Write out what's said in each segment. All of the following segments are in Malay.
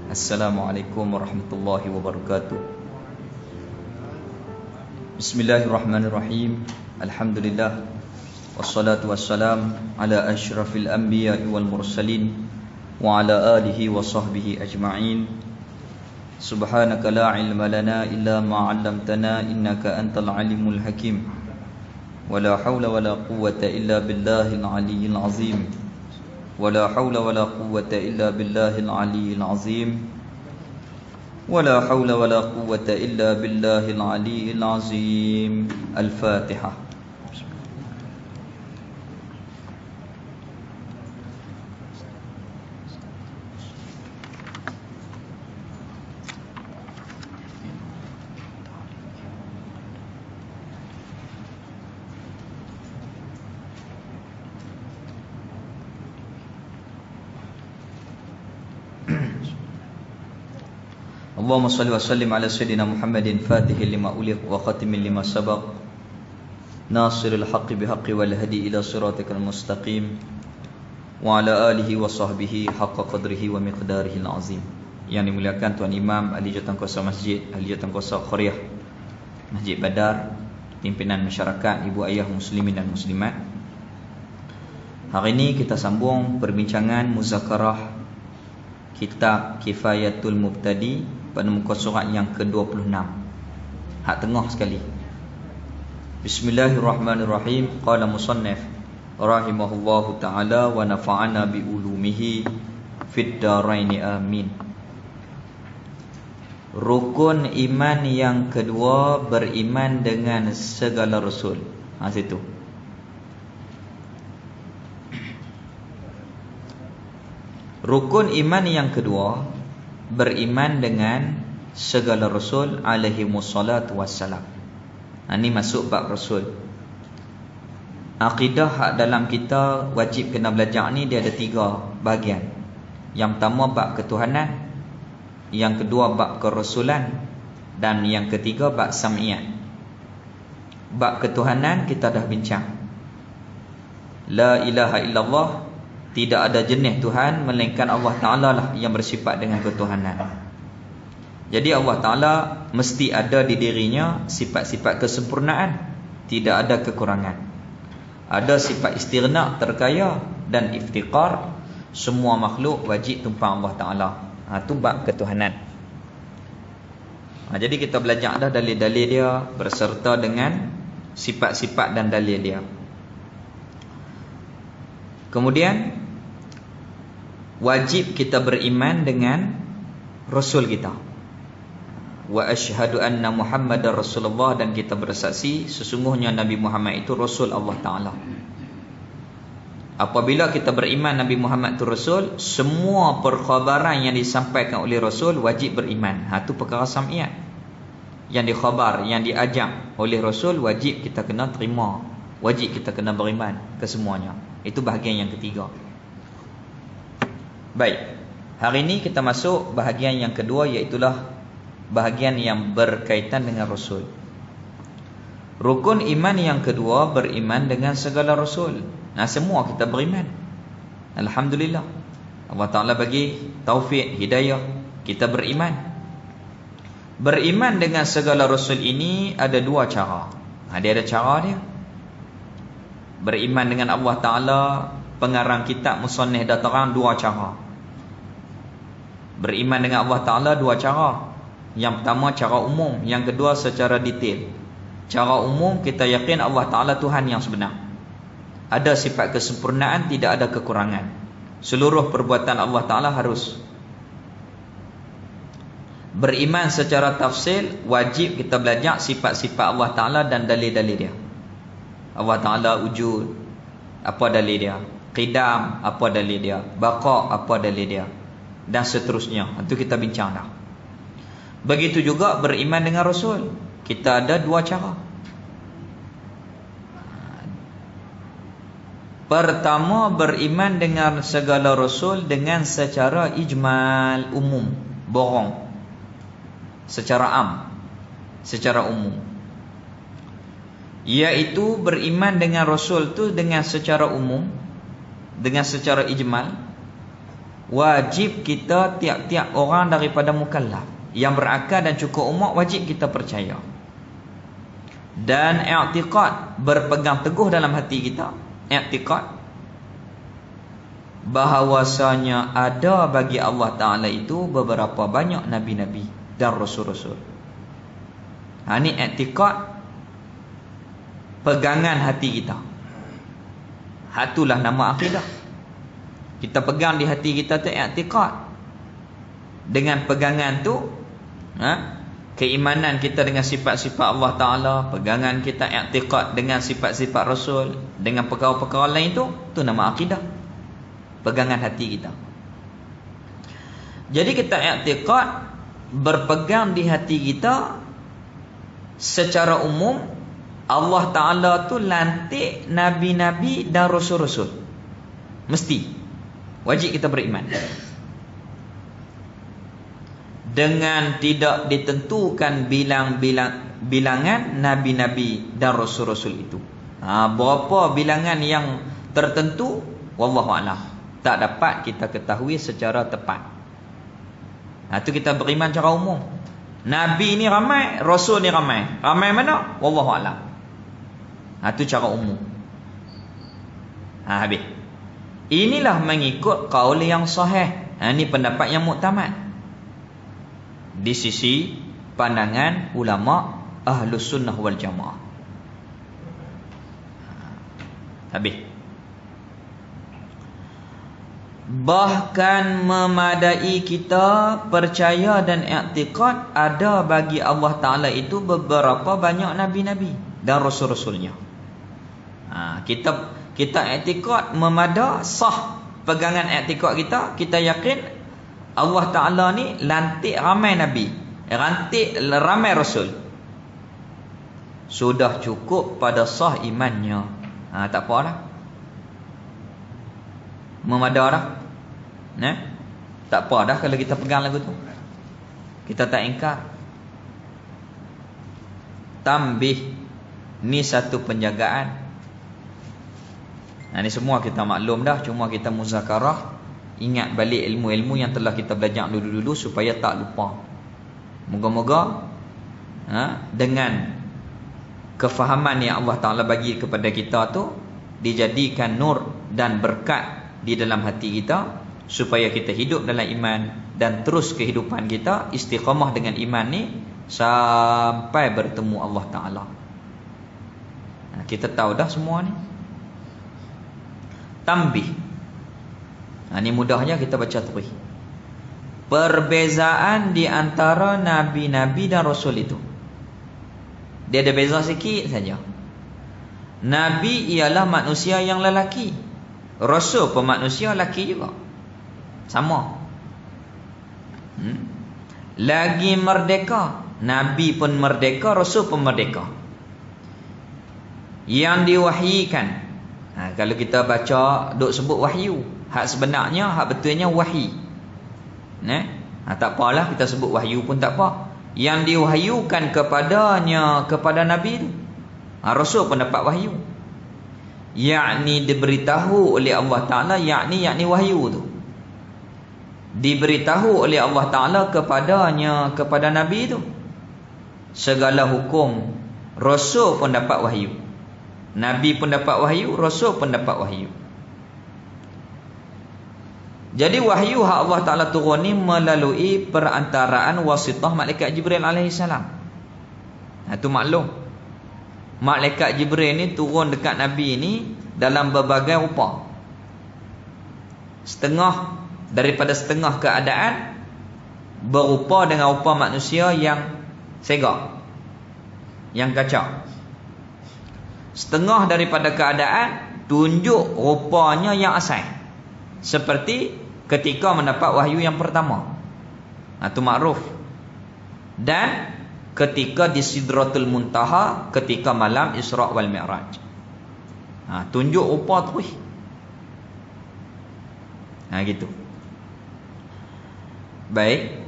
Assalamualaikum warahmatullahi wabarakatuh. Bismillahirrahmanirrahim. Alhamdulillah. Wassalatu wassalam ala asyrafil anbiya'i wal mursalin wa ala alihi wa sahbihi ajma'in. Subhanaka la ilma lana illa ma 'allamtana innaka antal alimul hakim. Wa la hawla wa la quwwata illa billahil aliyyil azim. ولا حول ولا قوة إلا بالله العلي العظيم ولا حول ولا قوة إلا بالله العلي العظيم الفاتحة. Allahumma salli wa sallim ala sayyidina Muhammadin fatihi lima uliq wa khatimin lima sabaq nasiril haqqi bihaqqi wal hadi ila siratikal mustaqim wa ala alihi wa sahbihi haqqa qadrihi wa miqdarihi azim. Yang dimuliakan Tuan Imam Ahli Jawatankuasa Masjid, Ahli Jawatankuasa Qaryah Masjid Badar, pimpinan masyarakat, ibu ayah muslimin dan muslimat. Hari ini kita sambung perbincangan muzakarah kitab Kifayatul Mubtadi pada muka surat yang ke-26, hak tengah sekali. Bismillahirrahmanirrahim. Qala musannif rahimahullahu ta'ala wa nafa'ana bi ulumihi fid daraini amin. Rukun iman yang kedua, beriman dengan segala rasul. Situ. Rukun iman yang kedua, beriman dengan segala rasul alaihi wassalatu wassalam. Ini masuk bab rasul. Akidah hak dalam kita wajib kena belajar ni, dia ada 3 bahagian. Yang pertama bab ketuhanan, yang kedua bab kerasulan, dan yang ketiga bab sam'iyat. Bab ketuhanan kita dah bincang. La ilaha illallah, tidak ada jenis Tuhan melainkan Allah Ta'ala lah yang bersifat dengan ketuhanan. Jadi Allah Ta'ala mesti ada di dirinya sifat-sifat kesempurnaan, tidak ada kekurangan. Ada sifat istighna, terkaya, dan iftiqar. Semua makhluk wajib tumpang Allah Ta'ala. Itu bab ketuhanan. Jadi kita belajar dah dalil-dalil dia berserta dengan sifat-sifat dan dalil dia. Kemudian wajib kita beriman dengan Rasul kita. Wa asyhadu anna Muhammadar Rasulullah, dan kita bersaksi sesungguhnya Nabi Muhammad itu Rasul Allah Ta'ala. Apabila kita beriman Nabi Muhammad itu Rasul, semua perkhabaran yang disampaikan oleh Rasul wajib beriman. Itu perkara sam'iyat. Yang dikhabar, yang diajak oleh Rasul, wajib kita kena terima, wajib kita kena beriman ke semuanya. Itu bahagian yang ketiga. Baik, hari ini kita masuk bahagian yang kedua, iaitulah bahagian yang berkaitan dengan Rasul. Rukun iman yang kedua, beriman dengan segala Rasul. Semua kita beriman. Alhamdulillah, Allah Ta'ala bagi taufik, hidayah, kita beriman. Beriman dengan segala Rasul ini ada 2 cara. Dia ada cara dia. Beriman dengan Allah Ta'ala, pengarang kitab musannif dah terang 2 cara. Beriman dengan Allah Ta'ala 2 cara. Yang pertama cara umum, yang kedua secara detail. Cara umum, kita yakin Allah Ta'ala Tuhan yang sebenar. Ada sifat kesempurnaan, tidak ada kekurangan. Seluruh perbuatan Allah Ta'ala harus. Beriman secara tafsil, wajib kita belajar sifat-sifat Allah Ta'ala dan dalil-dalil dia. Allah Ta'ala wujud, apa dalil dia? Qidam, apa dalil dia? Baqa, apa dalil dia? Dan seterusnya. Itu kita bincang dah. Begitu juga beriman dengan Rasul. Kita ada 2 cara. Pertama, beriman dengan segala Rasul dengan secara ijmal, umum, borong, secara am, secara umum. Iaitu beriman dengan Rasul tu dengan secara umum, dengan secara ijmal, wajib kita tiap-tiap orang daripada mukallaf yang berakal dan cukup umur, wajib kita percaya. Dan i'tiqad, berpegang teguh dalam hati kita, i'tiqad bahawasanya ada bagi Allah Ta'ala itu beberapa banyak nabi-nabi dan rasul-rasul. Ini i'tiqad, pegangan hati kita. Itulah nama akidah. Kita pegang di hati kita tu i'tiqad. Dengan pegangan tu, keimanan kita dengan sifat-sifat Allah Ta'ala, pegangan kita i'tiqad dengan sifat-sifat Rasul, dengan perkara-perkara lain tu nama akidah, pegangan hati kita. Jadi kita i'tiqad, berpegang di hati kita secara umum Allah Ta'ala tu lantik nabi-nabi dan rasul-rasul. Mesti wajib kita beriman dengan tidak ditentukan bilangan nabi-nabi dan rasul-rasul itu. Berapa bilangan yang tertentu, wallahu a'lam, tak dapat kita ketahui secara tepat. Itu kita beriman secara umum. Nabi ni ramai, rasul ni ramai. Ramai mana? Wallahu a'lam. Itu cara umum. Habis. Inilah mengikut qaul yang sahih. Ini pendapat yang muktamad di sisi pandangan ulama Ahlus Sunnah wal Jamaah. Habis. Bahkan memadai kita percaya dan i'tiqad ada bagi Allah Ta'ala itu beberapa banyak nabi-nabi dan rasul-rasulnya. Kita i'tiqad memada, sah pegangan i'tiqad kita yakin Allah Ta'ala ni lantik ramai nabi, lantik ramai rasul. Sudah cukup pada sah imannya. Tak apa dah, memada dah. Tak apa dah kalau kita pegang lagu tu, kita tak ingkar. Tambih, ni satu penjagaan. Ini semua kita maklum dah, cuma kita muzakarah, ingat balik ilmu-ilmu yang telah kita belajar dulu-dulu supaya tak lupa. Moga-moga dengan kefahaman yang Allah Ta'ala bagi kepada kita tu dijadikan nur dan berkat di dalam hati kita, supaya kita hidup dalam iman dan terus kehidupan kita istiqamah dengan iman ni sampai bertemu Allah Ta'ala. Kita tahu dah semua ni. Tambih, ini mudahnya kita baca terus. Perbezaan di antara nabi-nabi dan rasul itu, dia ada beza sikit saja. Nabi ialah manusia yang lelaki, rasul pun manusia lelaki juga, sama. Lagi merdeka, nabi pun merdeka, rasul pun merdeka. Yang diwahyikan, kalau kita baca duk sebut wahyu, hak sebenarnya, hak betulnya wahyi. Tak apalah kita sebut wahyu pun tak apa. Yang diwahyukan kepadanya, kepada Nabi tu, Rasul pun dapat wahyu. Yakni diberitahu oleh Allah Ta'ala, yakni wahyu tu diberitahu oleh Allah Ta'ala kepadanya, kepada Nabi tu. Segala hukum, Rasul pun dapat wahyu. Nabi pun dapat wahyu, Rasul pun dapat wahyu. Jadi wahyu hak Allah Ta'ala turun ni melalui perantaraan wasitah malaikat Jibril alaihissalam. Itu maklum, malaikat Jibril ni turun dekat Nabi ni dalam berbagai rupa. Setengah daripada setengah keadaan berupa dengan rupa manusia yang segak, yang kacau. Setengah daripada keadaan tunjuk rupanya yang asal, seperti ketika mendapat wahyu yang pertama, itu makruf. Dan ketika di Sidratul Muntaha, ketika malam Isra' wal Mi'raj, tunjuk rupa terus. Gitu. Baik.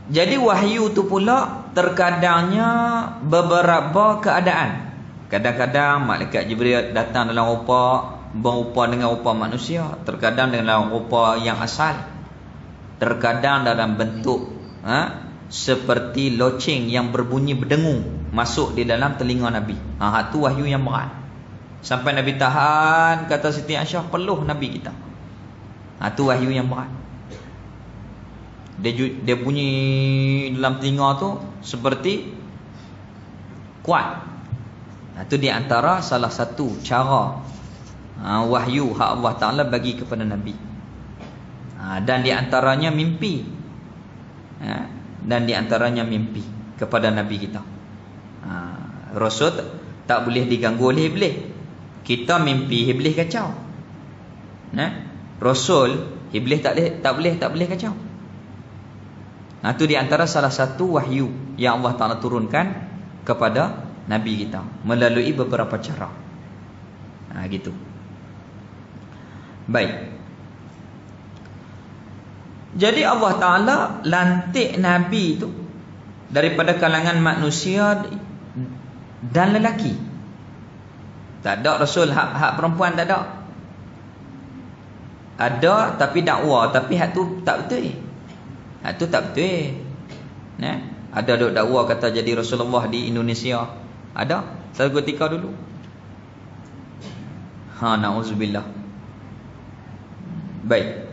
Jadi wahyu tu pula terkadangnya beberapa keadaan. Kadang-kadang malaikat Jibril datang dalam rupa berupa dengan rupa manusia, terkadang dalam rupa yang asal, terkadang dalam bentuk seperti loceng yang berbunyi berdengung masuk di dalam telinga Nabi. Hak tu wahyu yang berat. Sampai Nabi tahan, kata Siti Aisyah, peluh Nabi kita. Tu wahyu yang berat. Dia bunyi dalam telinga tu seperti kuat. Itu di antara salah satu cara wahyu hak Allah Ta'ala bagi kepada Nabi. Dan di antaranya mimpi. Dan di antaranya mimpi kepada Nabi kita. Rasul tak boleh diganggu oleh iblis. Kita mimpi, iblis kacau. Rasul, iblis tak boleh kacau. Itu di antara salah satu wahyu yang Allah Ta'ala turunkan kepada Nabi kita melalui beberapa cara. Gitu. Baik. Jadi Allah Ta'ala lantik Nabi itu daripada kalangan manusia dan lelaki. Tak ada Rasul hak perempuan, tak ada. Ada tapi dakwah, tapi hak tu tak betul. Hak tu tak betul. Ada duk dakwah kata jadi Rasulullah di Indonesia. Ada satu ketika dulu. Na'udzubillah. Baik.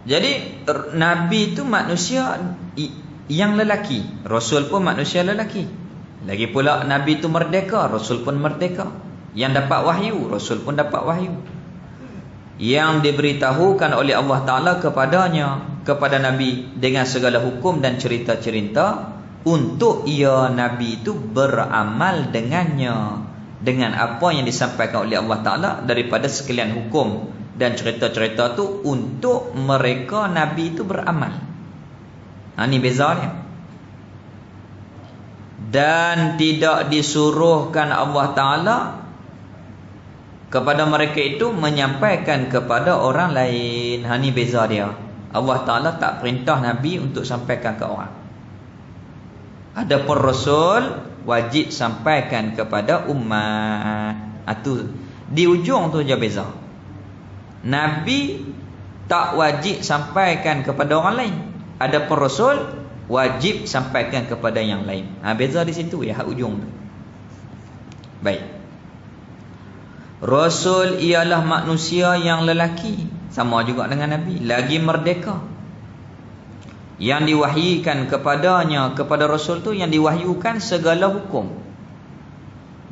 Jadi Nabi itu manusia yang lelaki, Rasul pun manusia lelaki. Lagi pula Nabi itu merdeka, Rasul pun merdeka. Yang dapat wahyu, Rasul pun dapat wahyu. Yang diberitahukan oleh Allah Ta'ala kepada Nabi dengan segala hukum dan cerita-cerita, untuk ia Nabi itu beramal dengannya, dengan apa yang disampaikan oleh Allah Ta'ala daripada sekalian hukum dan cerita-cerita tu, untuk mereka Nabi itu beramal. Ini bezanya. Dan tidak disuruhkan Allah Ta'ala kepada mereka itu menyampaikan kepada orang lain. Ini beza dia. Allah Ta'ala tak perintah Nabi untuk sampaikan ke orang. Adapun Rasul wajib sampaikan kepada umat. Itu di ujung tu je beza. Nabi tak wajib sampaikan kepada orang lain. Adapun Rasul wajib sampaikan kepada yang lain. Beza di situ ya, hak ujung tu. Baik. Rasul ialah manusia yang lelaki, sama juga dengan Nabi, lagi merdeka. Yang diwahyikan kepadanya, kepada Rasul tu yang diwahyukan segala hukum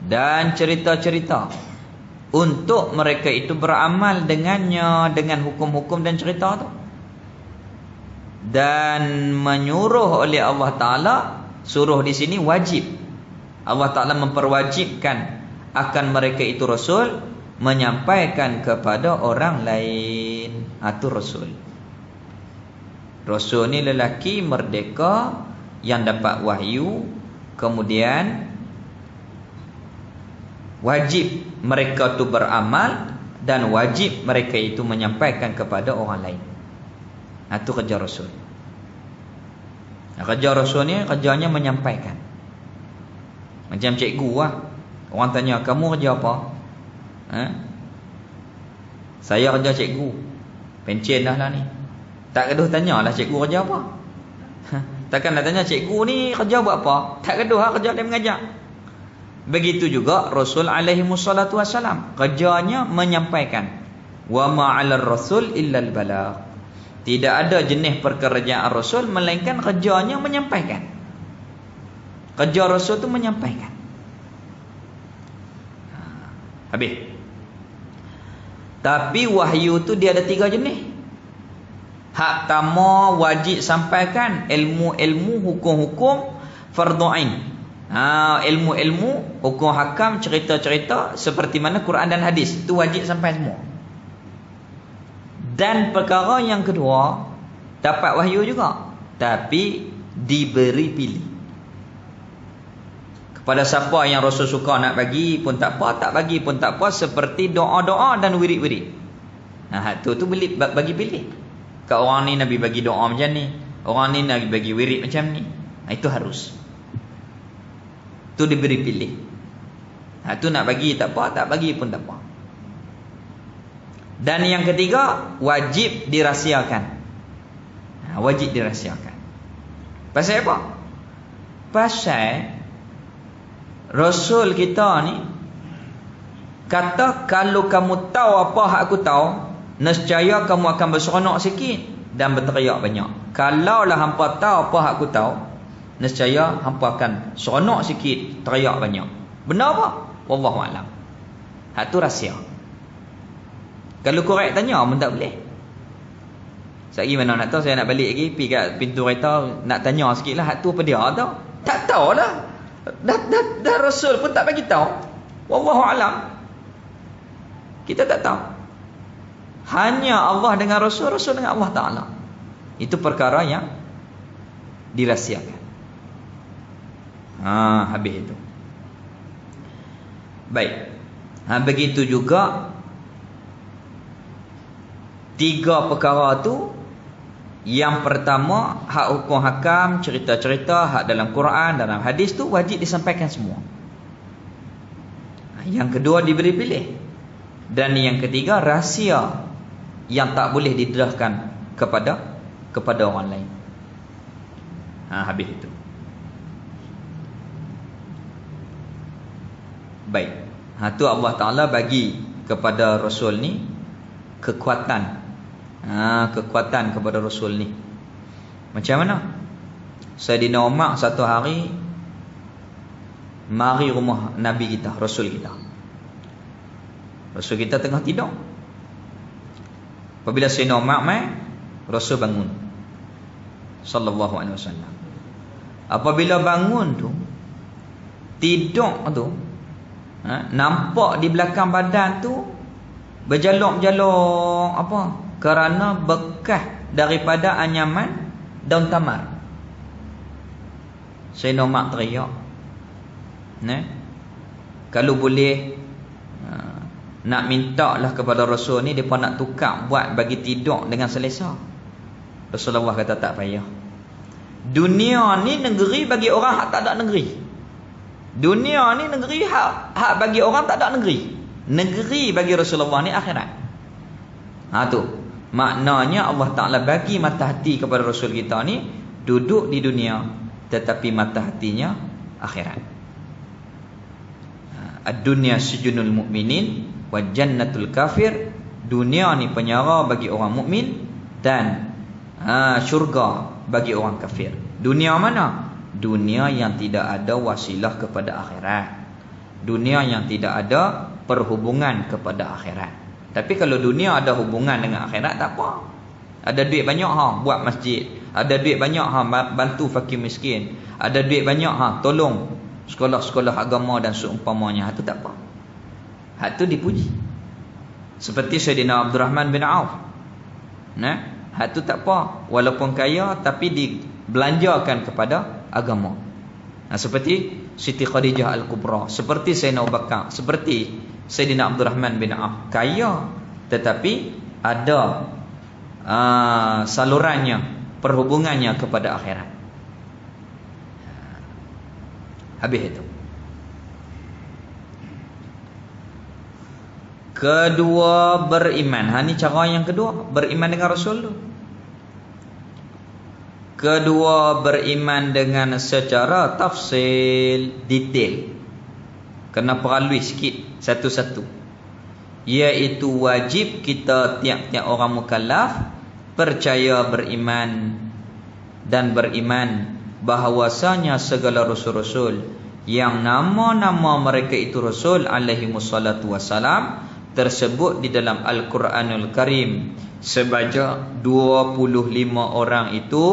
dan cerita-cerita, untuk mereka itu beramal dengannya, dengan hukum-hukum dan cerita tu. Dan menyuruh oleh Allah Ta'ala, suruh di sini wajib. Allah Ta'ala memperwajibkan akan mereka itu Rasul menyampaikan kepada orang lain. Itu Rasul. Rasul ni lelaki merdeka yang dapat wahyu, kemudian wajib mereka tu beramal, dan wajib mereka itu menyampaikan kepada orang lain. Itu kerja Rasul. Kerja Rasul ni kerjanya menyampaikan. Macam cikgu lah. Orang tanya, kamu kerja apa? Saya kerja cikgu. Pencen dah lah ni. Tak keduh tanyalah cikgu kerja apa. Takkan nak tanya cikgu ni kerja buat apa? Tak keduh lah kerja dia mengajar. Begitu juga Rasul alaihi wassalatu wassalam, kerjanya menyampaikan. Wa ma'alar rasul illal balagh. Tidak ada jenis pekerjaan Rasul melainkan kerjanya menyampaikan. Kerja Rasul tu menyampaikan. Habis. Tapi wahyu tu dia ada 3 jenis. Hak pertama wajib sampaikan ilmu-ilmu, hukum-hukum fardhu ain. Ilmu-ilmu, hukum hakam, cerita-cerita seperti mana Quran dan hadis, itu wajib sampai semua. Dan perkara yang kedua, dapat wahyu juga, tapi diberi pilih. Pada siapa yang Rasul suka nak bagi pun tak apa, tak bagi pun tak apa, seperti doa-doa dan wirid-wirid. Tu bagi pilih. Kat orang ni Nabi bagi doa macam ni, orang ni Nabi bagi wirid macam ni. Itu harus. Tu diberi pilih. Tu nak bagi tak apa, tak bagi pun tak apa. Dan yang ketiga, wajib dirahsiakan. Wajib dirahsiakan. Pasal apa? Pasal Rasul kita ni kata, kalau kamu tahu apa hak aku tahu, nescaya kamu akan berseronok sikit dan berteriak banyak. Kalaulah hampa tahu apa hak aku tahu, nescaya hampa akan seronok sikit, teriak banyak. Benar apa? Wallahu a'lam. Hak tu rahsia. Kalau korek tanya pun tak boleh. Sekali mana nak tahu, saya nak balik lagi, pergi kat pintu kereta, nak tanya sikit lah, hak tu apa dia tahu? Tak tahulah. Dah Rasul pun tak bagi tahu. Wallahu a'lam. Kita tak tahu. Hanya Allah dengan Rasul, Rasul dengan Allah Ta'ala. Itu perkara yang dirahsiakan. Habis itu. Baik. Begitu juga 3 perkara tu. Yang pertama, hak hukum hakam, cerita-cerita, hak dalam Quran, dalam hadis tu wajib disampaikan semua. Yang kedua, diberi pilih. Dan yang ketiga, rahsia yang tak boleh didedahkan kepada orang lain. Habis itu. Baik. Tu Allah Ta'ala bagi kepada Rasul ni kekuatan. Kekuatan kepada Rasul ni. Macam mana? Sayyidina Umar satu hari mari rumah Nabi kita, Rasul kita. Rasul kita tengah tidur. Apabila Sayyidina Umar mai, Rasul bangun. Sallallahu alaihi wasallam. Apabila bangun tu, tidur tu, nampak di belakang badan tu berjalok-jalok apa? Kerana bekas daripada anyaman daun tamar. Sayyidina Umar teriak. Kalau boleh, nak minta lah kepada Rasul ni, mereka nak tukar buat bagi tidur dengan selesa. Rasulullah kata tak payah. Dunia ni negeri bagi orang hak tak ada negeri. Dunia ni negeri hak bagi orang tak ada negeri. Negeri bagi Rasulullah ni akhirat. Tu maknanya Allah Ta'ala bagi mata hati kepada Rasul kita ni, duduk di dunia tetapi mata hatinya akhirat. Ad-dunya sijunul mu'minin wa jannatul kafir. Dunia ni penjara bagi orang mukmin dan syurga bagi orang kafir. Dunia mana? Dunia yang tidak ada wasilah kepada akhirat. Dunia yang tidak ada perhubungan kepada akhirat. Tapi kalau dunia ada hubungan dengan akhirat, tak apa. Ada duit banyak buat masjid. Ada duit banyak bantu fakir miskin. Ada duit banyak tolong sekolah-sekolah agama dan seumpamanya. Itu tak apa. Hak tu dipuji. Seperti Sayyidina Abdul Rahman bin Auf. Hak tu tak apa. Walaupun kaya tapi dibelanjakan kepada agama. Seperti Siti Khadijah Al-Kubra, seperti Sayyidina Abu Bakar, seperti Sayyidina Abdul Rahman bin Auf. Kaya tetapi ada salurannya, perhubungannya kepada akhirat. Habis itu. Kedua, beriman. Ini cara yang kedua, beriman dengan Rasul tu. Kedua, beriman dengan secara tafsil, detail. Kena peralui sikit satu-satu. Iaitu wajib kita tiap-tiap orang mukallaf percaya, beriman dan beriman bahawasanya segala rasul-rasul yang nama-nama mereka itu Rasul alaihi wassalatu wassalam tersebut di dalam Al-Quranul Karim sebanyak 25 orang itu,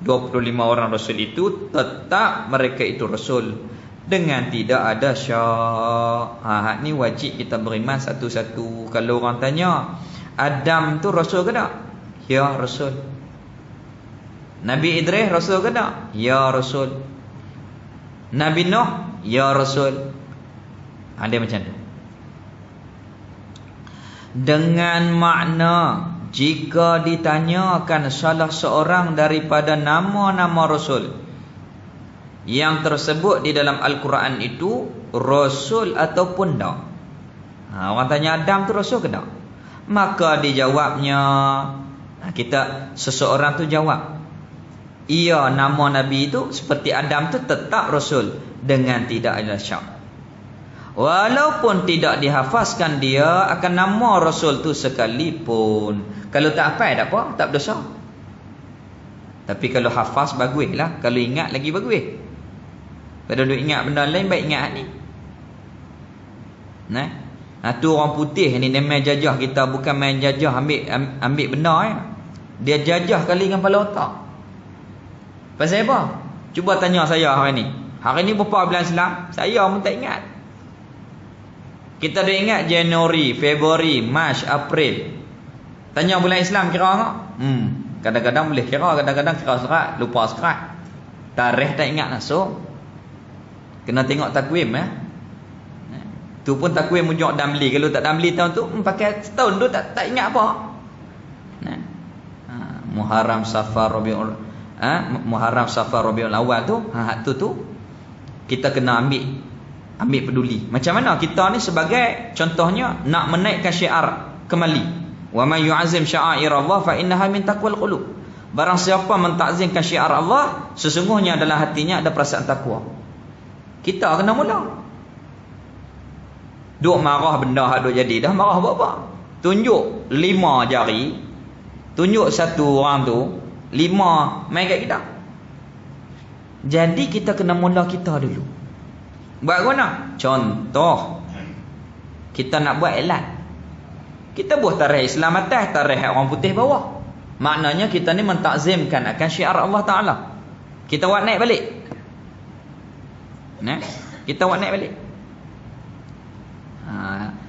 25 orang Rasul itu tetap mereka itu Rasul dengan tidak ada syak. Ni wajib kita beriman satu-satu. Kalau orang tanya, Adam tu Rasul ke tak? Ya, Rasul. Nabi Idris Rasul ke tak? Ya, Rasul. Nabi Nuh, ya, Rasul. Dia macam tu. Dengan makna jika ditanyakan salah seorang daripada nama-nama Rasul yang tersebut di dalam Al-Quran itu, Rasul ataupun tak? Orang tanya Adam tu Rasul ke tak? Maka dijawabnya, kita seseorang tu jawab, iya, nama Nabi itu seperti Adam tu tetap Rasul dengan tidak ada syak. Walaupun tidak dihafazkan dia akan nama Rasul tu sekalipun. Kalau tak hafal tak apa, tak berdosa. Tapi kalau hafaz baguslah, kalau ingat lagi bagus. Kalau duk ingat benda lain baik ingat ni. Tu orang putih ni dia main jajah kita, bukan main jajah ambil benda ya. Dia jajah kali dengan kepala otak. Pasal apa? Cuba tanya saya hari ni. Hari ni berapa bulan Islam? Saya pun tak ingat. Kita dah ingat Januari, Februari, Mac, April. Tanya bulan Islam kira tak? Kadang-kadang boleh kira, kadang-kadang kira serat, lupa serat. Tarikh tak ingat langsung. Kena tengok takwim ya. Tu pun takwim mujuk Damli. Kalau tak Damli tahun tu pakai setahun tu tak ingat apa. Muharram, Safar, Rabiul Muharram, Safar, Rabiul Awal tu, tu kita kena ambil peduli. Macam mana kita ni sebagai contohnya nak menaikkan syiar kembali. Wa may yu'azzim sya'airallah fa innaha min taqwal qulub. Barang siapa mentakzimkan syiar Allah, sesungguhnya dalam hatinya ada perasaan takwa. Kita kena mula. Duk marah benda hak duk jadi, dah marah apa-apa. Tunjuk 5 jari, tunjuk satu orang tu, 5 main kat kita. Jadi kita kena mula kita dulu. Buat mana? Contoh, kita nak buat elat. Kita buat tarikh Islam atas, tarikh orang putih bawah. Maknanya kita ni mentakzimkan akan syiar Allah Ta'ala. Kita buat naik balik. Kita buat naik balik.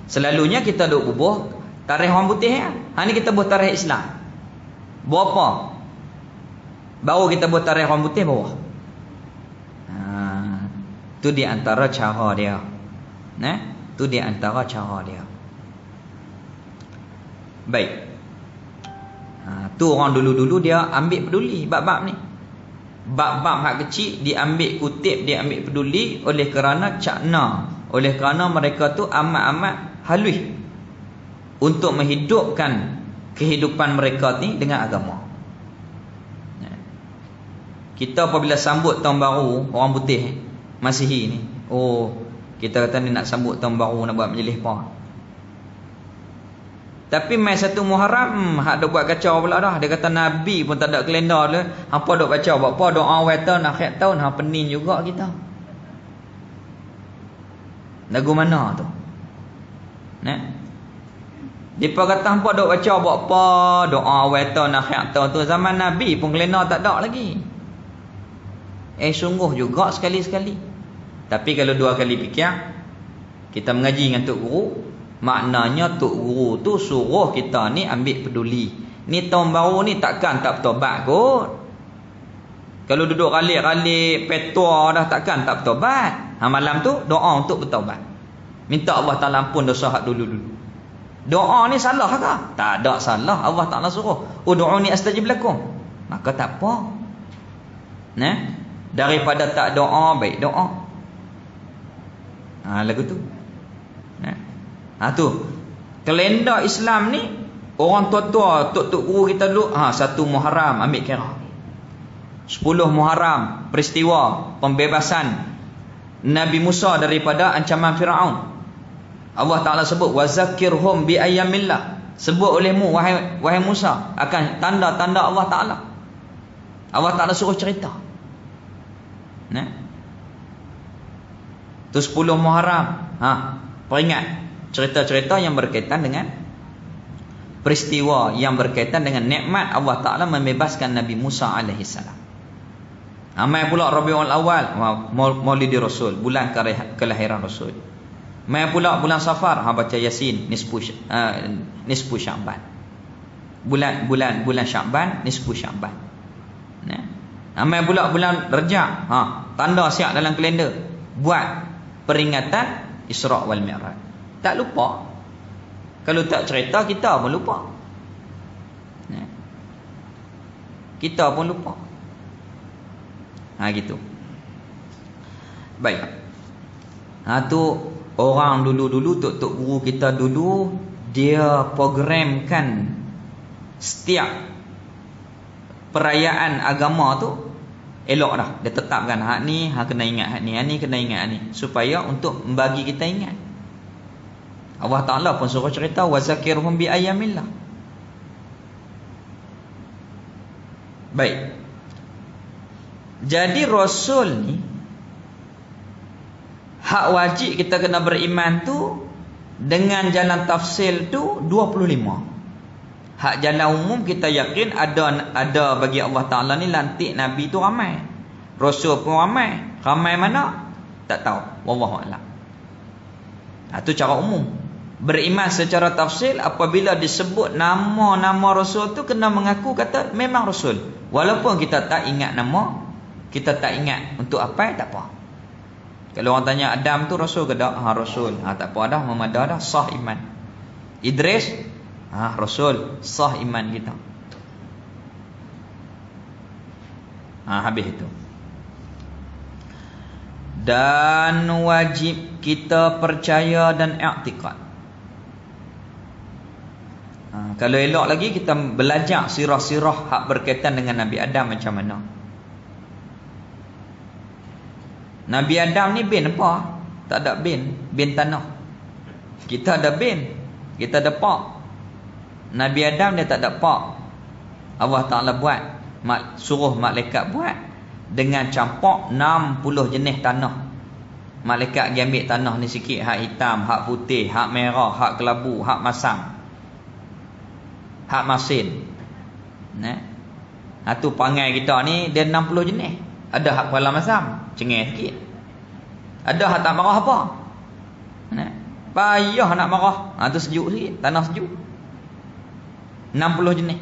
Selalunya kita duk bubuh tarikh orang putih ya. Ni kita buat tarikh Islam. Berapa? Baru kita buat tarikh orang putih bawah. Tu di antara cara dia. Tu di antara cara dia. Baik. Tu orang dulu-dulu dia ambil peduli bab-bab ni. Bab-bab hak kecil diambil kutip, diambil peduli oleh kerana cakna, oleh kerana mereka tu amat-amat halus untuk menghidupkan kehidupan mereka ni dengan agama. Kita apabila sambut tahun baru orang putih Masihi ni, kita kata ni nak sambut tahun baru, nak buat majlis apa. Tapi mai 1 Muharram hak dok buat kacau pula dah. Dia kata Nabi pun tak ada kalender dia. Hampa dok baca buat apa doa awal tahun akhir tahun, pening juga kita. Lagu mana tu? Depa kata hampa dok baca buat apa doa awal tahun akhir tahun tu, zaman Nabi pun kalender tak ada lagi. Sungguh juga sekali-sekali. Tapi kalau 2 kali fikir, kita mengaji dengan Tok Guru, maknanya Tok Guru tu suruh kita ni ambil peduli. Ni tahun baru ni takkan tak bertobat kot. Kalau duduk ralik-ralik petua dah takkan tak bertobat. Malam tu doa untuk bertobat. Minta Allah Ta'ala ampun dosa hak dulu-dulu. Doa ni salah ke? Tak ada salah. Allah Ta'ala suruh, ud'uni astajib lakum. Maka tak apa. Daripada tak doa, baik doa. Lagu tu. Tu kalender Islam ni orang tua-tua, tok-tok guru kita dulu, 1 Muharram ambil kira. 10 Muharram peristiwa pembebasan Nabi Musa daripada ancaman Firaun. Allah Ta'ala sebut wazakirhum bi ayyamillah. Sebut olehmu wahai Musa akan tanda-tanda Allah Ta'ala. Allah Ta'ala suruh cerita. Tu 10 Muharram. Peringat cerita-cerita yang berkaitan dengan peristiwa yang berkaitan dengan nikmat Allah Ta'ala membebaskan Nabi Musa AS. Mai pula Rabiul Awal, Maulidi Rasul, bulan kelahiran Rasul. Mai pula bulan Safar, baca Yasin, nisfu Sya'ban. Bulan Sya'ban, nisfu Sya'ban. Mai pula bulan Rejab, tanda siap dalam kalender, buat peringatan Isra' wal Mi'raj. Tak lupa. Kalau tak cerita, kita pun lupa. Kita pun lupa. Gitu. Baik. Tu orang dulu-dulu, tok-tok guru kita dulu, dia programkan setiap perayaan agama tu elok dah. Dia tetapkan hak ni, kena ingat hak ni, hak ni kena ingat hak ni, supaya untuk bagi kita ingat. Allah Ta'ala pun suruh cerita wazakirhum bi ayyamillah. Baik. Jadi Rasul ni, hak wajib kita kena beriman tu dengan jalan tafsil tu 25. Hak jalan umum kita yakin ada bagi Allah Ta'ala ni lantik Nabi tu ramai, Rasul pun ramai. Ramai mana? Tak tahu. Wallahu a'lam. Itu cara umum. Beriman secara tafsil apabila disebut nama-nama Rasul tu kena mengaku kata memang Rasul. Walaupun kita tak ingat nama, kita tak ingat untuk apa, tak apa. Kalau orang tanya Adam tu Rasul ke tak? Rasul. Tak apa dah, memadah dah, sah iman. Idris, Rasul, sah iman kita. Habis itu. Dan wajib kita percaya dan i'tiqad. Kalau elok lagi kita belajar sirah-sirah hak berkaitan dengan Nabi Adam macam mana. Nabi Adam ni bin apa? Tak ada bin tanah. Kita ada bin, kita ada pak. Nabi Adam dia tak ada pak. Allah Ta'ala buat, suruh malaikat buat dengan campak 60 jenis tanah. Malaikat dia ambil tanah ni sikit, hak hitam, hak putih, hak merah, hak kelabu, hak masam, hak masin. Tu pangai kita ni dia 60 jenis. Ada hak kepala masam, cengeng sikit. Ada hak tak marah apa. Payah nak marah. Tu sejuk sikit, tanah sejuk. 60 jenis.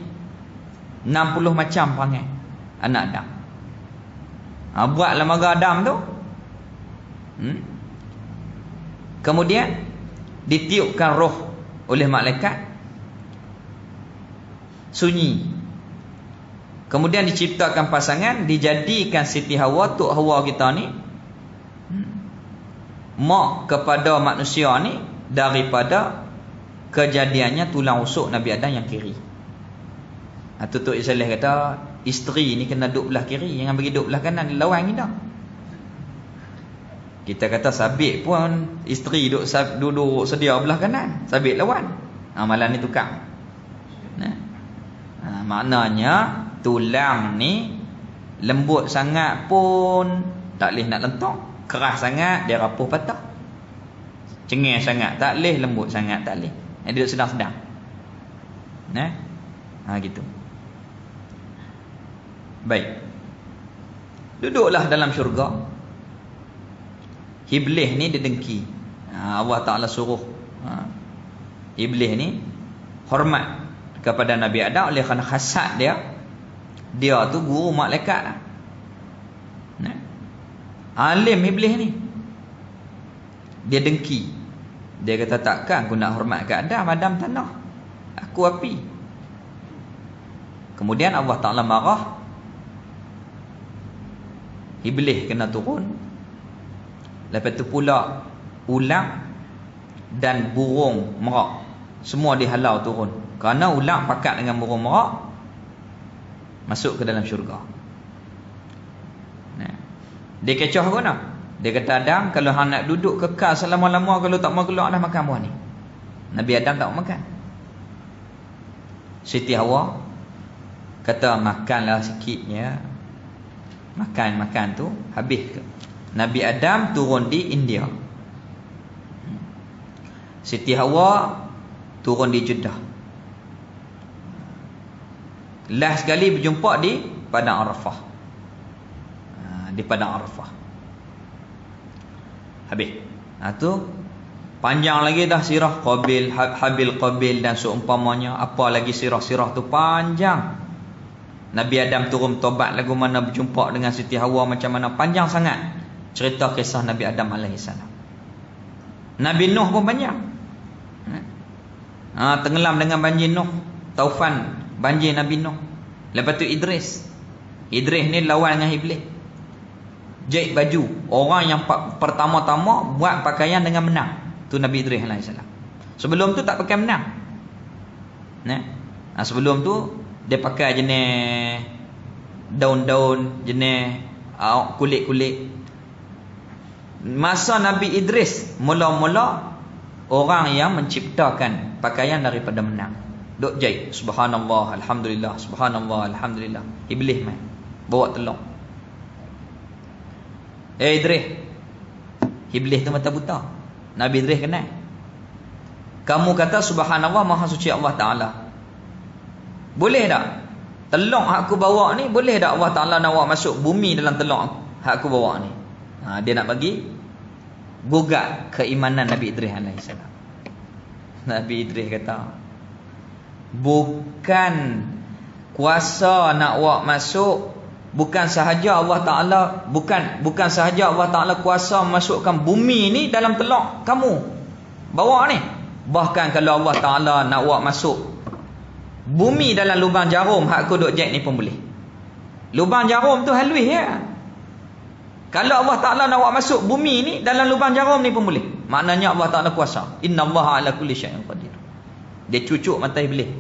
60 macam pangai anak Adam. Buatlah marah Adam tu. Kemudian ditiupkan roh oleh malaikat, sunyi. Kemudian diciptakan pasangan, dijadikan Siti Hawa, Tok Hawa kita ni mak kepada manusia ni daripada kejadiannya tulang rusuk Nabi Adam yang kiri. Tok Isalih kata isteri ni kena duduk belah kiri, jangan bagi duduk belah kanan, lawan kita. Kita kata sabit pun isteri duduk sedia belah kanan, sabit lawan. Malam ni tukar. Maknanya tulang ni lembut sangat pun tak boleh nak lentok, keras sangat dia rapuh patah, cengeng sangat tak boleh, lembut sangat tak boleh. Dia duduk sedang-sedang. Gitu. Baik. Duduklah dalam syurga. Iblis ni dia dengki. Allah Ta'ala suruh Iblis ni hormat kepada Nabi Adam oleh kerana khasat dia tu guru malaikat. Alim Iblis ni. Dia dengki. Dia kata takkan aku nak hormat ke Adam, Adam tanah, aku api. Kemudian Allah Ta'ala marah. Iblis kena turun. Lepas tu pula ulang dan burung merak semua dihalau turun. Kerana ulang pakat dengan burung merak masuk ke dalam syurga. Dia kecoh pun tak? Dia kata Adam, kalau hang nak duduk kekal selama-lama, kalau tak mau keluar dah makan buah ni. Nabi Adam tak mau makan. Siti Hawa kata makanlah sikitnya. Makan tu habis ke. Nabi Adam turun di India. Siti Hawa turun di Jeddah. Last sekali berjumpa di Padang Arafah. Di Padang Arafah. Habis. Tu panjang lagi dah sirah Qabil, Habil Qabil dan seumpamanya. Apa lagi sirah-sirah tu panjang. Nabi Adam turun tobat lagu mana, berjumpa dengan Siti Hawa macam mana, panjang sangat cerita kisah Nabi Adam AS. Nabi Nuh pun panjang. Tenggelam dengan banjir Nuh, taufan banjir Nabi Nuh. Lepas tu Idris ni lawan dengan Iblis. jahit baju. Orang yang pertama-tama buat pakaian dengan benang. Tu Nabi Idris alaihissalam. Sebelum tu tak pakai benang. Sebelum tu dia pakai jenis daun-daun, jenis kulit-kulit. Masa Nabi Idris mula-mula orang yang menciptakan pakaian daripada benang. Duk jahit. Subhanallah, alhamdulillah, subhanallah, alhamdulillah. Iblis mai bawa telur. Idris. Iblis tu mata buta. Nabi Idris kenal. Kamu kata subhanallah, maha suci Allah Ta'ala. Boleh tak? Telur aku bawa ni, boleh tak Allah Ta'ala nak bawa masuk bumi dalam telur aku bawa ni? Dia nak bagi gugat keimanan Nabi Idris alaihissalam. Nabi Idris kata, bukan kuasa nak bawa masuk, bukan sahaja Allah Ta'ala, bukan sahaja Allah Ta'ala kuasa masukkan bumi ni dalam telur kamu bawa ni. Bahkan kalau Allah Ta'ala nak bawa masuk bumi dalam lubang jarum hak aku duk jahit ni pun boleh. Lubang jarum tu halus ya. Kalau Allah Ta'ala nak bawa masuk bumi ni dalam lubang jarum ni pun boleh. Maknanya Allah Ta'ala kuasa. Innallaha ala kulli syai'in qadir. Dia cucuk mata iblis.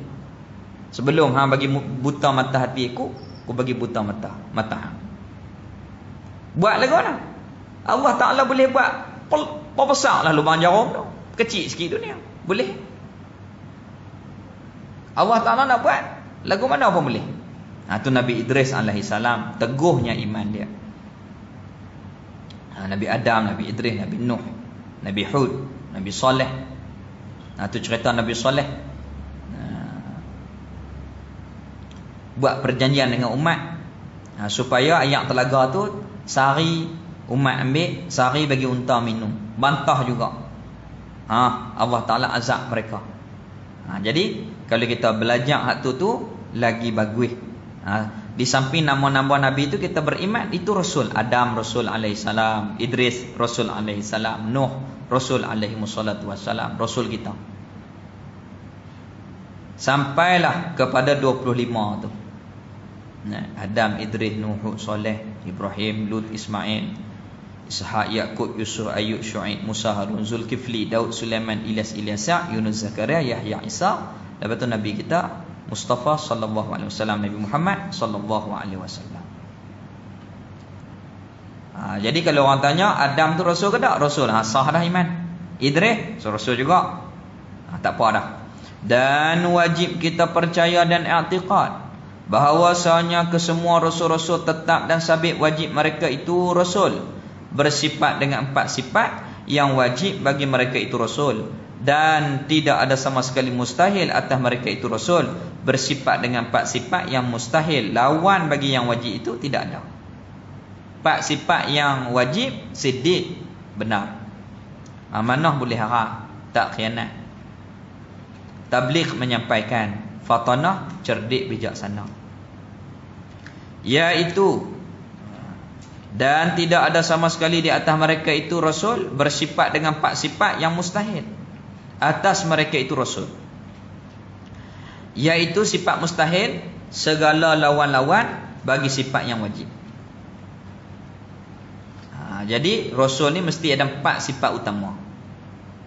Sebelum hang bagi buta mata hati aku bagi buta mata hang. Buat lagu mana? Allah Ta'ala boleh buat besarlah lubang jarum tu. Kecil sikit dunia. Boleh. Allah Ta'ala nak buat lagu mana pun boleh. Tu Nabi Idris alaihissalam, teguhnya iman dia. Nabi Adam, Nabi Idris, Nabi Nuh, Nabi Hud, Nabi Saleh. Tu cerita Nabi Saleh. Buat perjanjian dengan umat supaya ayak telaga tu sehari umat ambil, sehari bagi unta minum. Bantah juga. Allah Ta'ala azab mereka. Jadi kalau kita belajar hak tu lagi bagus. Di samping nama-nama Nabi itu kita beriman itu Rasul. Adam Rasul alaihissalam, Idris Rasul alaihissalam, Nuh Rasul alaihissalatu wassalam, Rasul kita. Sampailah kepada 25 tu. Adam, Idris, Nuh, Saleh, Ibrahim, Lut, Ismail, Ishaq, Yaqub, Yusuf, Ayub, Syuaib, Musa, Harun, Zulkifli, Daud, Sulaiman, Ilyas, Ilyasa, Yunus, Zakaria, Yahya, Isa. Lepas tu Nabi kita Mustafa sallallahu alaihi wasallam, Nabi Muhammad sallallahu alaihi wasallam. Jadi kalau orang tanya Adam tu rasul ke tak? Rasul. Sah dah iman. Idris rasul juga. Tak apa dah. Dan wajib kita percaya dan i'tiqad bahawasanya kesemua rasul-rasul tetap dan sabit wajib mereka itu rasul, bersifat dengan 4 sifat yang wajib bagi mereka itu rasul, dan tidak ada sama sekali mustahil atas mereka itu rasul, bersifat dengan 4 sifat yang mustahil, lawan bagi yang wajib itu tidak ada. 4 sifat yang wajib, siddiq, benar, amanah boleh harap, tak khianat, tabligh menyampaikan, fatanah cerdik bijaksana, iaitu dan tidak ada sama sekali di atas mereka itu rasul, bersifat dengan 4 sifat yang mustahil atas mereka itu rasul, iaitu sifat mustahil, segala lawan-lawan bagi sifat yang wajib. Jadi rasul ni mesti ada 4 sifat utama.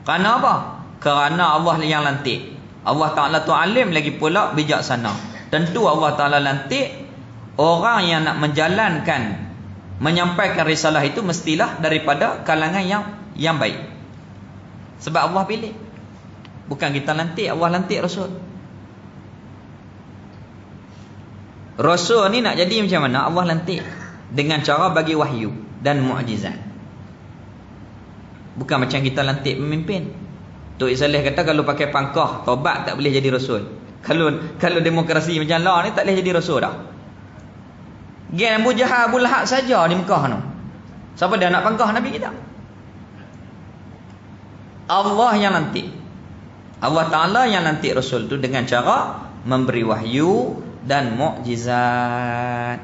Kerana apa? Kerana Allah yang lantik. Allah Ta'ala tu alim, lagi pula bijaksana. Tentu Allah Ta'ala lantik, orang yang nak menjalankan, menyampaikan risalah itu mestilah daripada kalangan yang baik. Sebab Allah pilih. Bukan kita lantik, Allah lantik rasul. Rasul ni nak jadi macam mana? Allah lantik dengan cara bagi wahyu dan mukjizat. Bukan macam kita lantik pemimpin. Tok Saleh kata kalau pakai pangkah taubat tak boleh jadi rasul. Kalau demokrasi macam lah ni tak boleh jadi rasul dah. Gen Abu Jahal, Abu Lahab saja di Mekah tu. Siapa dia nak pangkah Nabi kita? Allah yang lantik. Allah Ta'ala yang lantik rasul tu dengan cara memberi wahyu dan mukjizat.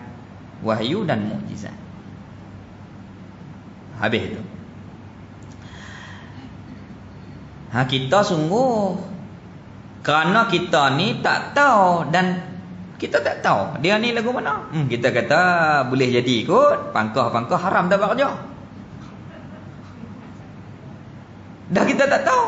Wahyu dan mukjizat. Habis itu. Kita sungguh kerana kita ni tak tahu dan Kita tak tahu dia ni lagu mana. Kita kata boleh jadi kot. Pangkah-pangkah haram tak buat kerja. Dah kita tak tahu.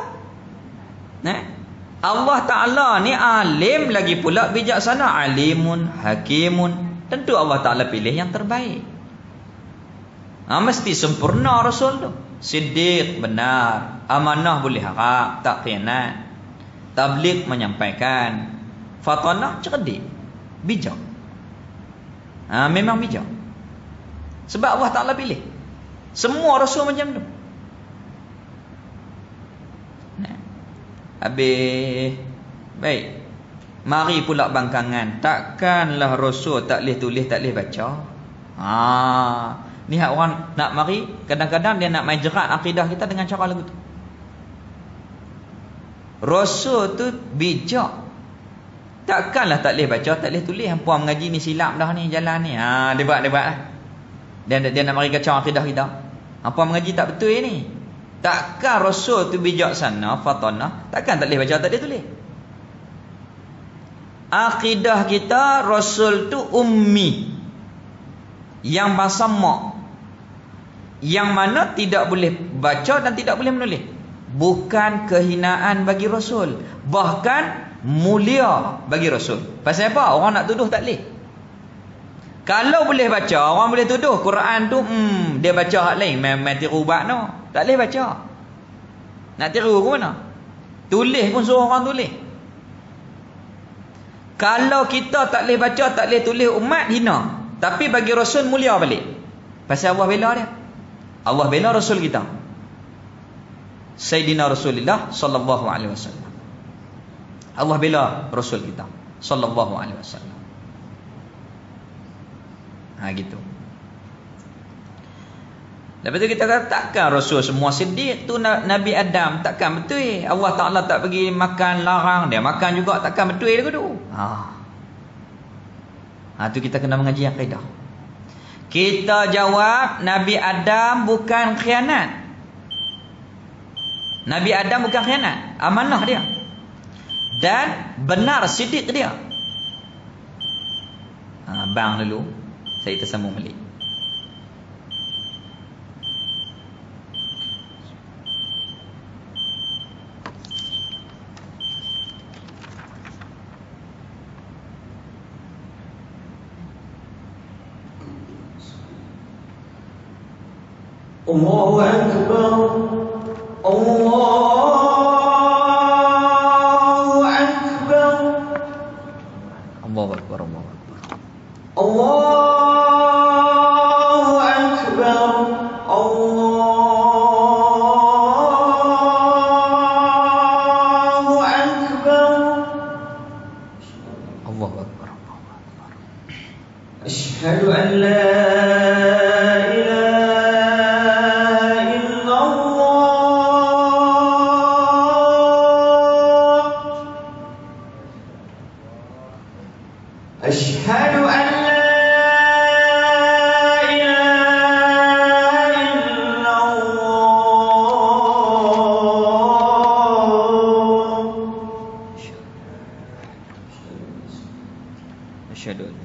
Allah Ta'ala ni alim lagi pula bijaksana. Alimun, hakimun. Tentu Allah Ta'ala pilih yang terbaik. Mesti sempurna Rasul tu. Siddiq, benar. Amanah boleh harap, tak khianat. Tabligh, menyampaikan. Fatanah, cerdik, bijak. Memang bijak. Sebab Allah Ta'ala pilih. Semua Rasul macam tu. Habis. Baik. Mari pula bangkangan. Takkanlah Rasul tak boleh tulis, tak boleh baca. Ni hak orang nak mari, kadang-kadang dia nak main jerat akidah kita dengan cara lagu tu. Rasul tu bijak. Takkanlah tak boleh baca, tak boleh tulis. Puan mengaji ni silap dah ni, jalan ni. Dia buat lah. Dia nak mari kacau akidah kita. Puan mengaji tak betul ni. Takkan Rasul tu bijaksana, fatanah. Takkan tak boleh baca, tak boleh tulis. Akidah kita, Rasul tu ummi. Yang bahasa mak. Yang mana tidak boleh baca dan tidak boleh menulis. Bukan kehinaan bagi Rasul. Bahkan mulia bagi Rasul. Pasal apa? Orang nak tuduh tak boleh. Kalau boleh baca, orang boleh tuduh Quran tu dia baca hak lain, main tiru ubat no. Tak boleh baca. Nak tiru ke mana? Tulis pun suruh orang tulis. Kalau kita tak boleh baca, tak boleh tulis, umat hina. Tapi bagi Rasul mulia balik. Pasal Allah bela dia. Allah bela Rasul kita. Sayyidina Rasulullah sallallahu alaihi wasallam. Allah bela Rasul kita sallallahu alaihi wasallam. Gitu. Lepas tu kita kata takkan Rasul semua siddiq tu Nabi Adam, takkan betul. Allah Ta'ala tak bagi makan, larang dia makan juga, takkan betul dia tu. Tu kita kena mengaji akidah. Kita jawab Nabi Adam bukan khianat. Nabi Adam bukan khianat, amanah dia. Dan benar siddiq dia. Bang dulu, saya tersambung balik. Allahu Akbar. Allahu Akbar. Allahu Akbar. Allahu Akbar. Allahu Akbar. Allahu Akbar. Allahu Akbar. Allahu Akbar. Asyhadu an la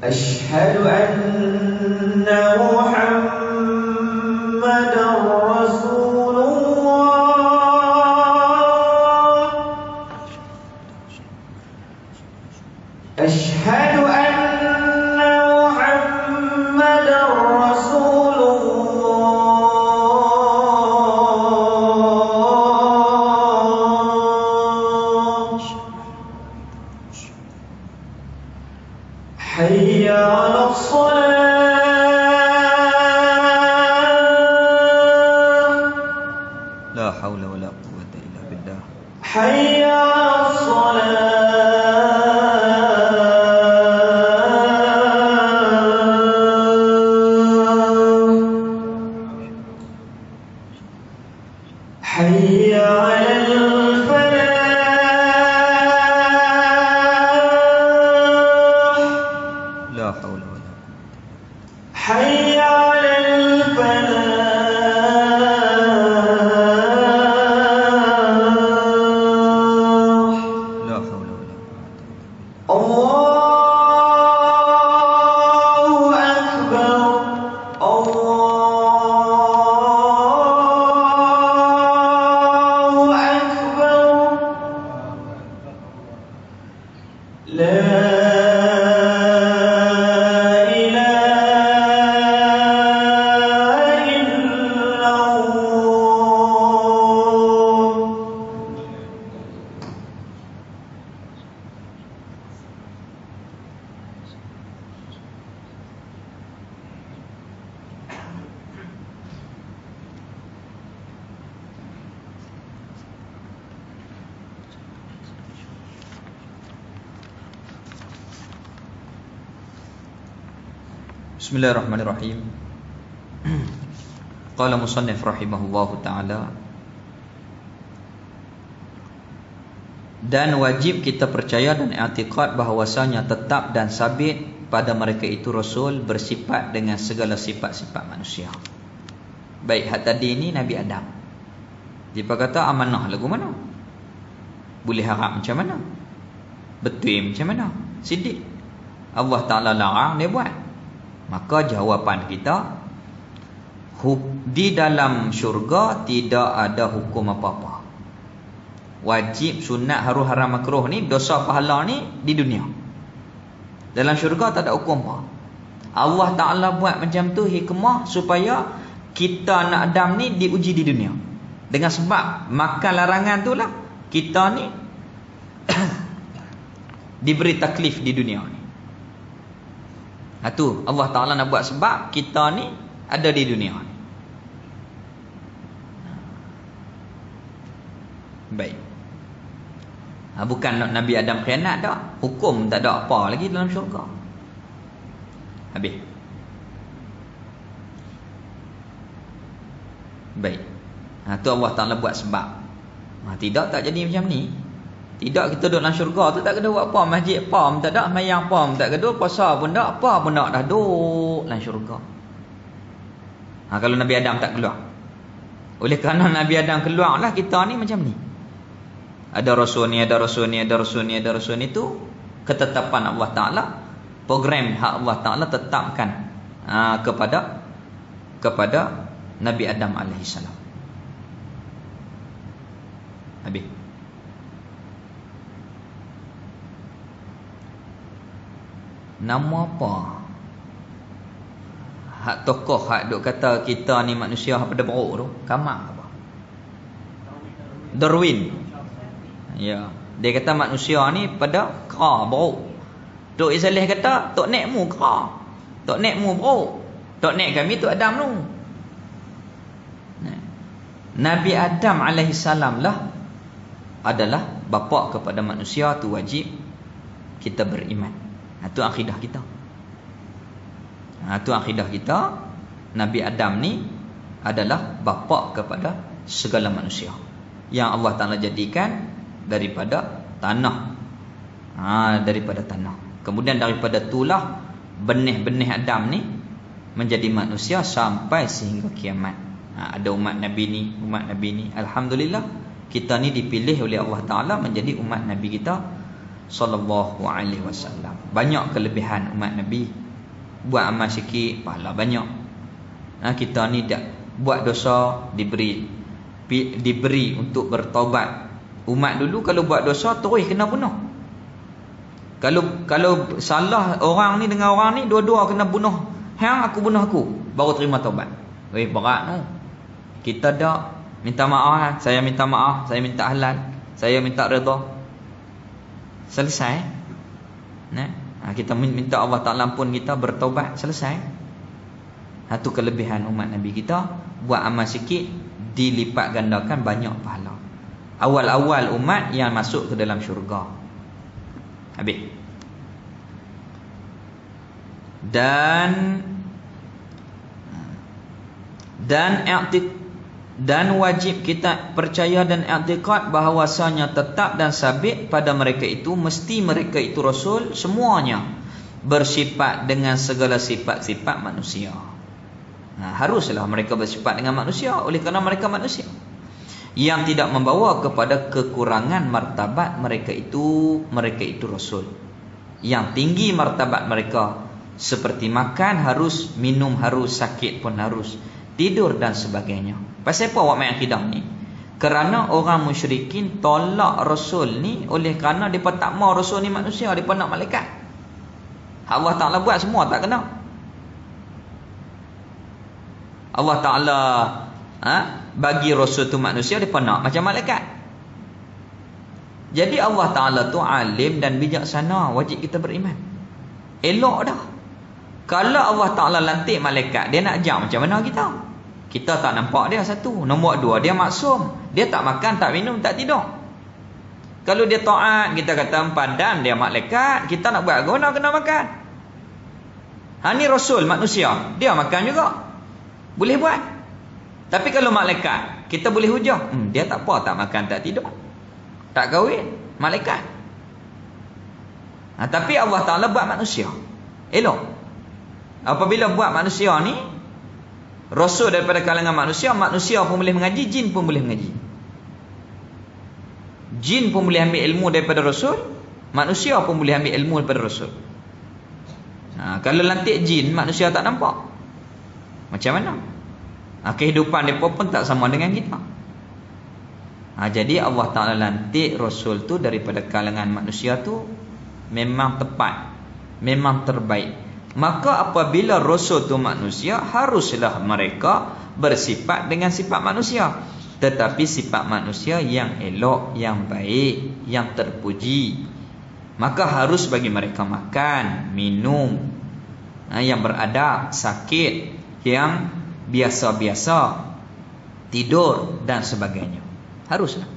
أشهد أن محمدًا رسول الله أشهد أن محمدًا رسول الله حي على الصلاة لا حول ولا قوة إلا بالله حي على الصلاة حي على الفلاح لا حول ولا قوة حي على الفلاح لا حول ولا قوة الله Bismillahirrahmanirrahim. Qala musannif rahimahullahu ta'ala, dan wajib kita percaya dan i'tiqad bahawasanya tetap dan sabit pada mereka itu Rasul bersifat dengan segala sifat-sifat manusia. Baik, hak tadi ini Nabi Adam. Dia kata amanah lagu mana? Boleh harap macam mana? Betul macam mana? Sidik. Allah Ta'ala larang, dia buat. Maka jawapan kita, di dalam syurga tidak ada hukum apa-apa. Wajib, sunat, harum, haram, makruh ni, dosa pahala ni di dunia. Dalam syurga tak ada hukum apa. Allah Ta'ala buat macam tu hikmah supaya kita nak Adam ni diuji di dunia. Dengan sebab makan larangan tu lah kita ni diberi taklif di dunia ni. Itu Allah Ta'ala nak buat sebab kita ni ada di dunia ni. Baik. Bukan Nabi Adam khianat tak. Hukum tak ada apa lagi dalam syurga. Habis. Baik. Itu Allah Ta'ala buat sebab. Tidak tak jadi macam ni. Tidak kita duduk dalam syurga tu tak kena buat apa. Masjid apa tak ada, mayang apa tak kena, puasa pun tak, apa pun tak, dah duduk dalam syurga. Kalau Nabi Adam tak keluar. Oleh kerana Nabi Adam keluar lah kita ni macam ni. Ada Rasul ni, ada Rasul ni, ada Rasul ni, ada Rasul ni, tu ketetapan Allah Ta'ala. Program hak Allah Ta'ala tetapkan kepada Nabi Adam alaihissalam. Habis. Nama apa? Hak tokoh hak duk kata kita ni manusia pada buruk tu, Kamak apa? Darwin. Ya, dia kata manusia ni pada kera buruk. Tok Isalih kata tok nekmu kera. Tok nekmu buruk. Tok nek kami tu Adam tu. Nabi Adam alaihissalam lah adalah bapa kepada manusia, tu wajib kita beriman. Itu akidah kita. Itu akidah kita. Nabi Adam ni adalah bapa kepada segala manusia yang Allah Ta'ala jadikan daripada tanah. Daripada tanah. Kemudian daripada itulah benih-benih Adam ni menjadi manusia sampai sehingga kiamat. Ada umat Nabi ni, umat Nabi ni. Alhamdulillah kita ni dipilih oleh Allah Ta'ala menjadi umat Nabi kita sallallahu alaihi wasallam. Banyak kelebihan umat Nabi. Buat amal sikit pahala banyak. Kita ni dak buat dosa diberi untuk bertaubat. Umat dulu kalau buat dosa terus kena bunuh. Kalau salah orang ni dengan orang ni dua-dua kena bunuh. Hang aku bunuh aku baru terima taubat. Berat tu. Kita dak minta maaf, saya minta maaf, saya minta halal, saya minta redha. Selesai. Kita minta Allah Ta'ala ampun kita, bertaubat, selesai. Itu kelebihan umat Nabi kita. Buat amal sikit dilipat gandakan banyak pahala. Awal-awal umat yang masuk ke dalam syurga. Habis. Dan wajib kita percaya dan i'tiqad bahawasanya tetap dan sabit pada mereka itu, mesti mereka itu Rasul semuanya bersifat dengan segala sifat-sifat manusia. Haruslah mereka bersifat dengan manusia oleh kerana mereka manusia yang tidak membawa kepada kekurangan martabat mereka itu Rasul. Yang tinggi martabat mereka seperti makan harus, minum harus, sakit pun harus, tidur dan sebagainya. Pasal apa awak main akidah ni? Kerana orang musyrikin tolak Rasul ni oleh kerana mereka tak mau Rasul ni manusia, mereka nak malaikat. Allah Ta'ala buat semua tak kena. Allah Ta'ala bagi Rasul tu manusia, mereka nak macam malaikat. Jadi Allah Ta'ala tu alim dan bijaksana, wajib kita beriman. Elok dah. Kalau Allah Ta'ala lantik malaikat, dia nak ajar macam mana kita? Kita tak nampak dia, satu. Nombor dua, dia maksum. Dia tak makan, tak minum, tak tidur. Kalau dia taat, kita kata padan dia malaikat, kita nak buat guna kena makan. Ni Rasul manusia, dia makan juga, boleh buat. Tapi kalau malaikat, kita boleh hujah, dia tak apa, tak makan, tak tidur, tak kahwin, malaikat. Tapi Allah Ta'ala buat manusia, elok. Apabila buat manusia ni Rasul daripada kalangan manusia, manusia pun boleh mengaji, jin pun boleh mengaji. Jin pun boleh ambil ilmu daripada Rasul, manusia pun boleh ambil ilmu daripada Rasul. Kalau lantik jin, manusia tak nampak, macam mana? Kehidupan mereka pun tak sama dengan kita. Jadi Allah Ta'ala lantik Rasul tu daripada kalangan manusia tu memang tepat, memang terbaik. Maka apabila Rasul tu manusia, haruslah mereka bersifat dengan sifat manusia, tetapi sifat manusia yang elok, yang baik, yang terpuji. Maka harus bagi mereka makan, minum, yang beradab, sakit, yang biasa-biasa, tidur dan sebagainya. Haruslah.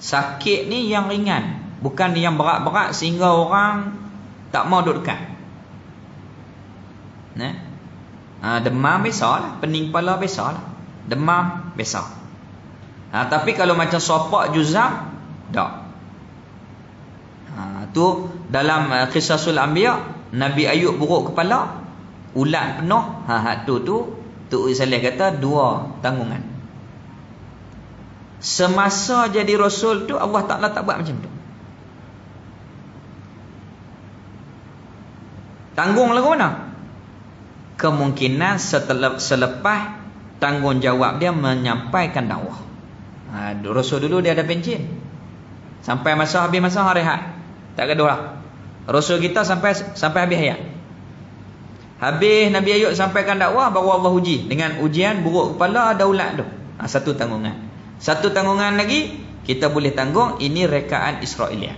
Sakit ni yang ringan, bukan yang berat-berat sehingga orang tak mau duduk dekat. Demam biasalah, pening kepala biasalah, demam biasa. Tapi kalau macam sopak juzam, tak. Tu dalam Qisasul Anbiya, Nabi Ayub buruk kepala, ulat penuh. Tu Saleh kata dua tanggungan. Semasa jadi Rasul tu Allah Ta'ala tak buat macam tu. Tanggung lagu mana? Kemungkinan selepas tanggungjawab dia menyampaikan dakwah. Rasul dulu dia ada pencin, sampai habis masa rehat, tak gaduh lah. Rasul kita sampai habis hayat. Habis Nabi Ayub sampaikan dakwah, baru Allah uji dengan ujian buruk kepala, ada ulat tu. Satu tanggungan. Satu tanggungan lagi kita boleh tanggung, ini rekaan Israiliyat.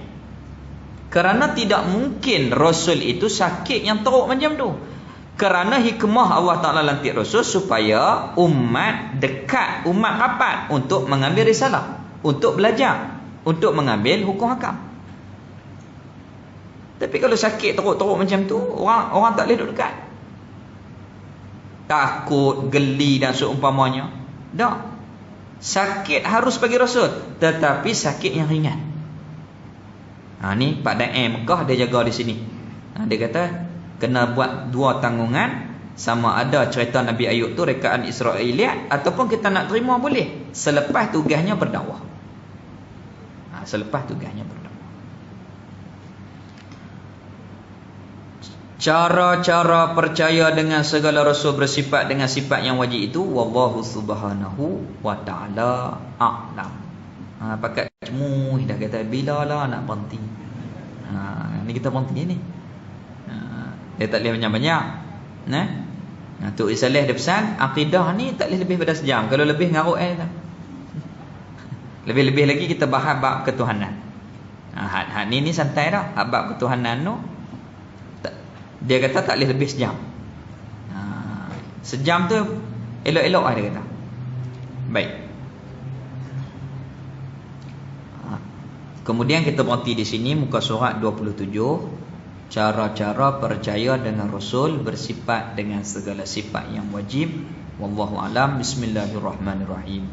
Kerana tidak mungkin Rasul itu sakit yang teruk macam tu. Kerana hikmah Allah Ta'ala lantik Rasul supaya umat dekat, umat rapat untuk mengambil risalah, untuk belajar, untuk mengambil hukum hakam. Tapi kalau sakit teruk-teruk macam tu, orang tak boleh duduk dekat. Takut, geli dan seumpamanya. Tak. Sakit harus bagi Rasul, tetapi sakit yang ringan. Ni Pak Da'i Mekah dia jaga di sini. Dia kata kena buat dua tanggungan, sama ada cerita Nabi Ayub tu rekaan Israiliyat, ataupun kita nak terima boleh selepas tugasnya berdakwah. Selepas tugasnya berdakwah. Cara-cara percaya dengan segala Rasul bersifat dengan sifat yang wajib itu, wallahu subhanahu wa ta'ala a'lam. Pakat cemuh dah kata bila lah nak berhenti. Ni kita berhenti ni. Dia tak boleh banyak-banyak. Tu Saleh dia pesan, akidah ni tak boleh lebih pada sejam. Kalau lebih ngarut lebih-lebih lagi kita bahas bab ketuhanan. Ni santai dah. Bab ketuhanan tu dia kata tak boleh lebih sejam. Sejam tu elok-elok lah dia kata. Baik. Kemudian kita berhenti di sini muka surat 27, cara-cara percaya dengan Rasul bersifat dengan segala sifat yang wajib. Wallahu alam. Bismillahirrahmanirrahim.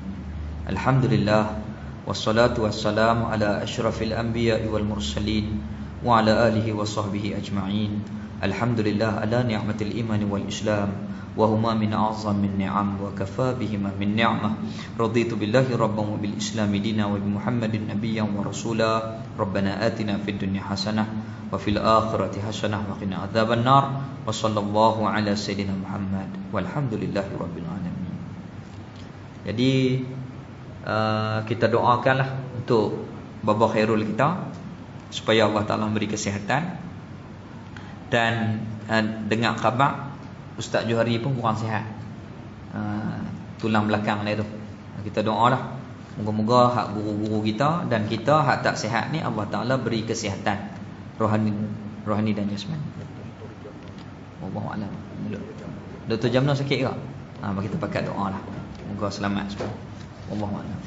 Alhamdulillah wassalatu wassalamu ala asyrafil anbiya'i wal mursalin wa ala alihi wa sahbihi ajma'in. Alhamdulillah ala ni'matil iman wal islam wa huma min a'zam min ni'am wa kafa bihima min ni'mah. Raditu billahi rabban wa bil islam dina wa bi Muhammadin nabiyyan wa rasula. Rabbana atina fid dunya hasanah wa fil akhirati hasanah wa qina adzaban nar. Wa sallallahu ala sayyidina Muhammad walhamdulillahi rabbil alamin. Jadi kita doakanlah untuk Baba Khairul kita supaya Allah Ta'ala beri kesihatan. Dan dengar khabar Ustaz Johari pun kurang sihat, tulang belakang dia tu. Kita doalah moga-moga hak guru-guru kita dan kita hak tak sihat ni Allah Ta'ala beri kesihatan rohani dan jasmani. Wallahu a'lam. Dr. Jamno sakit ke? Kita pakai doa lah, moga selamat semua. Wallahu a'lam.